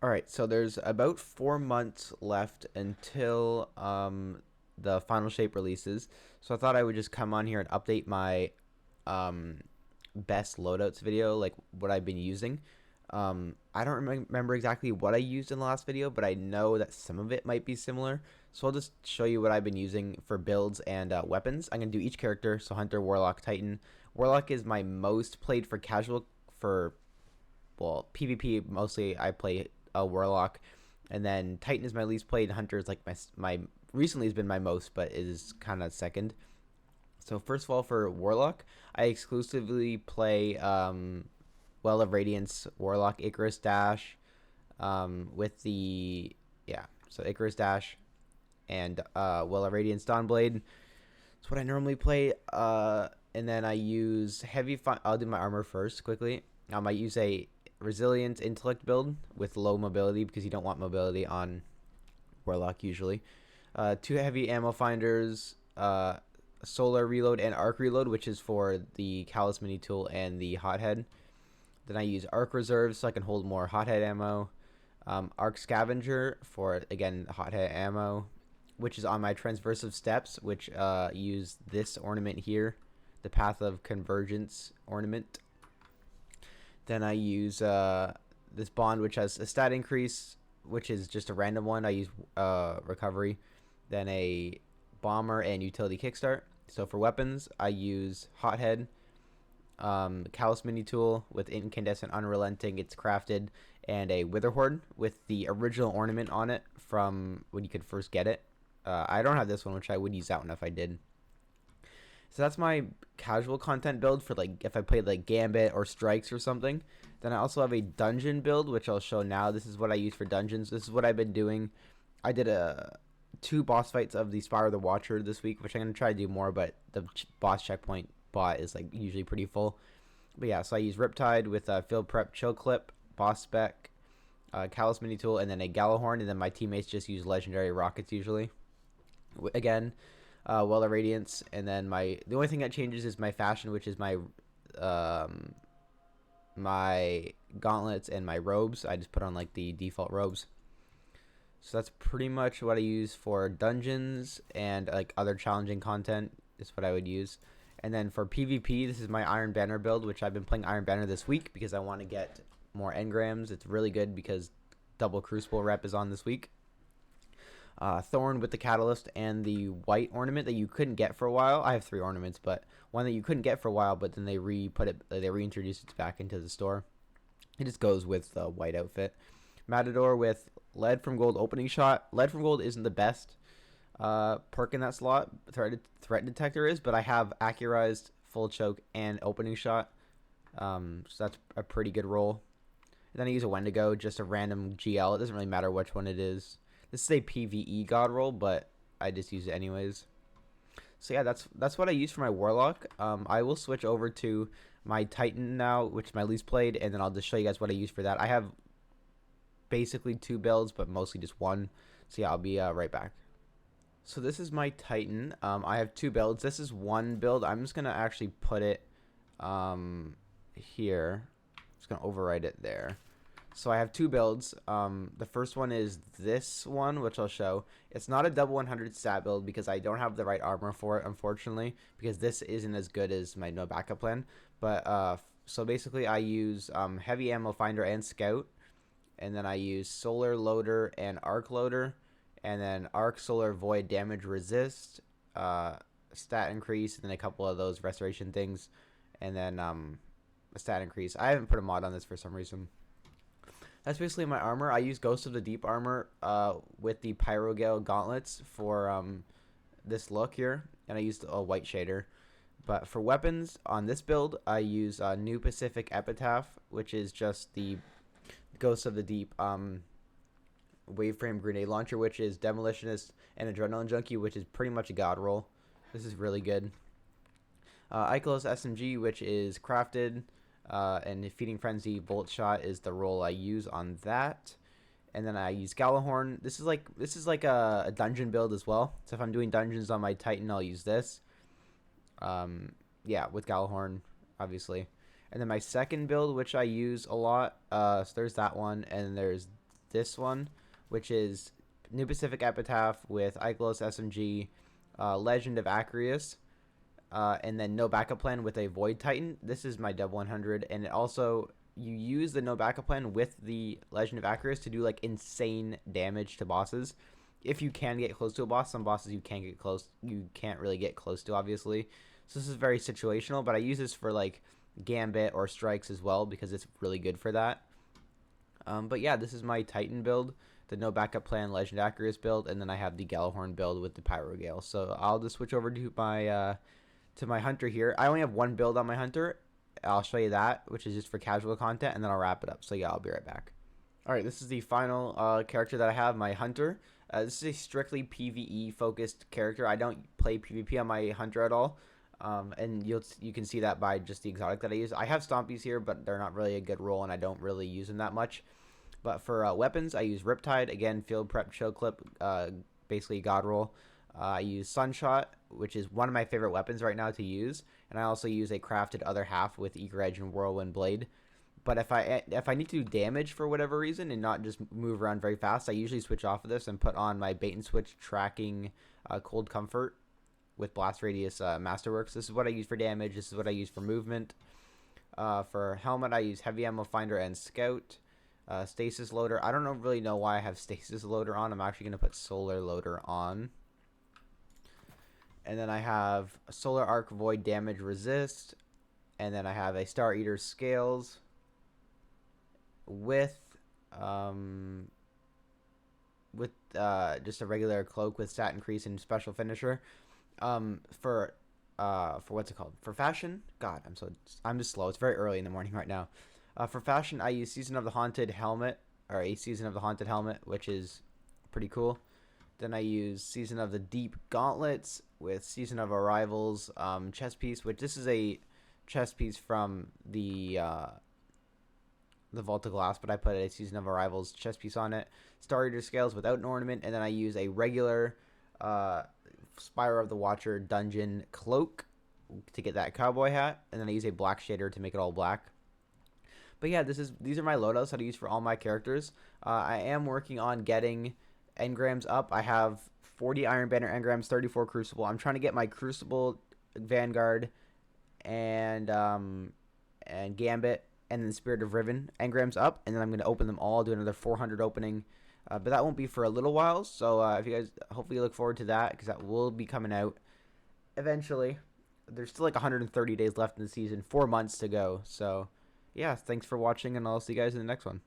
All right, so there's about 4 months left until the final shape releases. So I thought I would just come on here and update my um, best loadouts video, like what I've been using. I don't remember exactly what I used in the last video, but I know that some of it might be similar. So I'll just show you what I've been using for builds and weapons. I'm gonna do each character, so Hunter, Warlock, Titan. Warlock is my most played for casual for PvP. Mostly I play a Warlock, and then Titan is my least played. Hunter is like my recently has been my most, but is kind of second. So first of all, for Warlock, I exclusively play Well of Radiance Warlock Icarus Dash with the so Icarus Dash and Well of Radiance Dawnblade. That's what I normally play. And then I use I'll do my armor first quickly. I might use a resilient intellect build with low mobility because you don't want mobility on Warlock usually. Two heavy ammo finders, solar reload and arc reload, which is for the Callus mini tool and the hothead. Then I use arc reserves so I can hold more hothead ammo. Arc scavenger for again hothead ammo, which is on my transversive steps, which use this ornament here, the Path of Convergence ornament. Then I use this bond, which has a stat increase, which is just a random one. I use recovery, then a bomber and utility kickstart. So for weapons, I use hothead, Callus mini tool with incandescent unrelenting. It's crafted, and a witherhorde with the original ornament on it from when you could first get it. I don't have this one, which I would use that one if I did. So that's my casual content build for like if I played like Gambit or Strikes or something. Then I also have a dungeon build, which I'll show now. This is what I use for dungeons. This is what I've been doing. I did two boss fights of the Spire of the Watcher this week, which I'm gonna try to do more, but the boss checkpoint bot is like usually pretty full. But yeah, so I use Riptide with Field Prep Chill Clip, Boss Spec, Callus Mini Tool, and then a Gallahorn, and then my teammates just use Legendary Rockets usually. Again, Well of Radiance, and then the only thing that changes is my fashion, which is um, my gauntlets and my robes. I just put on like the default robes. So that's pretty much what I use for dungeons and like other challenging content is what I would use. And then for PvP, this is my Iron Banner build, which I've been playing Iron Banner this week because I want to get more engrams. It's really good because double Crucible rep is on this week. Thorn with the Catalyst and the white ornament that you couldn't get for a while. I have three ornaments, but one that you couldn't get for a while, but then they reintroduced it back into the store. It just goes with the white outfit. Matador with Lead from Gold opening shot. Lead from Gold isn't the best perk in that slot. Threat detector is, but I have accurized, full choke, and opening shot. So that's a pretty good roll. And then I use a Wendigo, just a random GL. It doesn't really matter which one it is. This is a PvE god roll, but I just use it anyways. So yeah, that's what I use for my Warlock. I will switch over to my Titan now, which is my least played, and then I'll just show you guys what I use for that. I have basically two builds, but mostly just one. So yeah, I'll be right back. So this is my Titan. I have two builds. This is one build. I'm just gonna actually put it here. Just gonna overwrite it there. So I have two builds. The first one is this one, which I'll show. It's not a double 100 stat build because I don't have the right armor for it, unfortunately, because this isn't as good as my no backup plan. But so basically I use heavy ammo finder and scout, and then I use solar loader and arc loader, and then arc solar void damage resist, stat increase, and then a couple of those restoration things, and then a stat increase. I haven't put a mod on this for some reason. That's basically my armor. I use Ghost of the Deep armor with the Pyrogale gauntlets for this look here, and I used a white shader. But for weapons on this build, I use New Pacific Epitaph, which is just the Ghost of the Deep Waveframe grenade launcher, which is Demolitionist and Adrenaline Junkie, which is pretty much a god roll. This is really good. Icolos SMG, which is crafted. And Feeding Frenzy Bolt Shot is the roll I use on that. And then I use Gallahorn. This is like a dungeon build as well. So if I'm doing dungeons on my Titan, I'll use this. Yeah, with Gallahorn, obviously. And then my second build, which I use a lot, so there's that one, and there's this one, which is New Pacific Epitaph with Ikelos SMG, Legend of Acreus, and then No Backup Plan with a Void Titan. This is my Dub 100, and it also, you use the No Backup Plan with the Legend of Acreus to do like insane damage to bosses. If you can get close to a boss, some bosses you can't get close. You can't really get close to, obviously. So this is very situational, but I use this for like Gambit or Strikes as well because it's really good for that. But yeah, this is my Titan build, the No Backup Plan Legend Acreus build, and then I have the Gjallarhorn build with the Pyrogale. So I'll just switch over to my Hunter here. I only have one build on my Hunter. I'll show you that, which is just for casual content, and then I'll wrap it up. So yeah, I'll be right back. Alright, this is the final character that I have, my Hunter. This is a strictly PvE focused character. I don't play PvP on my Hunter at all. And you can see that by just the exotic that I use. I have Stompies here, but they're not really a good role, and I don't really use them that much. But for weapons, I use Riptide, again, Field Prep, Chill Clip, basically God roll. I use Sunshot, which is one of my favorite weapons right now to use, and I also use a crafted other half with Eager Edge and Whirlwind Blade. But if I need to do damage for whatever reason and not just move around very fast, I usually switch off of this and put on my Bait and Switch tracking Cold Comfort with Blast Radius Masterworks. This is what I use for damage. This is what I use for movement. For helmet, I use Heavy Ammo Finder and Scout. Stasis Loader. I don't really know why I have Stasis Loader on. I'm actually going to put Solar Loader on. And then I have Solar Arc Void Damage Resist. And then I have a Star Eater Scales with just a regular cloak with stat increase and special finisher. For what's it called? For fashion? God, I'm just slow. It's very early in the morning right now. For fashion, I use Season of the Haunted Helmet, or a Season of the Haunted Helmet, which is pretty cool. Then I use Season of the Deep Gauntlets with Season of Arrivals chest piece, which this is a chest piece from the Vault of Glass, but I put a Season of Arrivals chest piece on it. Star Eater Scales without an ornament, and then I use a regular Spire of the Watcher Dungeon Cloak to get that cowboy hat, and then I use a black shader to make it all black. But yeah, these are my loadouts that I use for all my characters. I am working on getting engrams up. I have 40 Iron Banner engrams, 34 Crucible. I'm trying to get my Crucible, Vanguard, and Gambit, and then Spirit of Riven engrams up, and then I'm going to open them all, do another 400 opening. But that won't be for a little while, so if you guys hopefully look forward to that, because that will be coming out eventually. There's still like 130 days left in the season, 4 months to go, so yeah, thanks for watching, and I'll see you guys in the next one.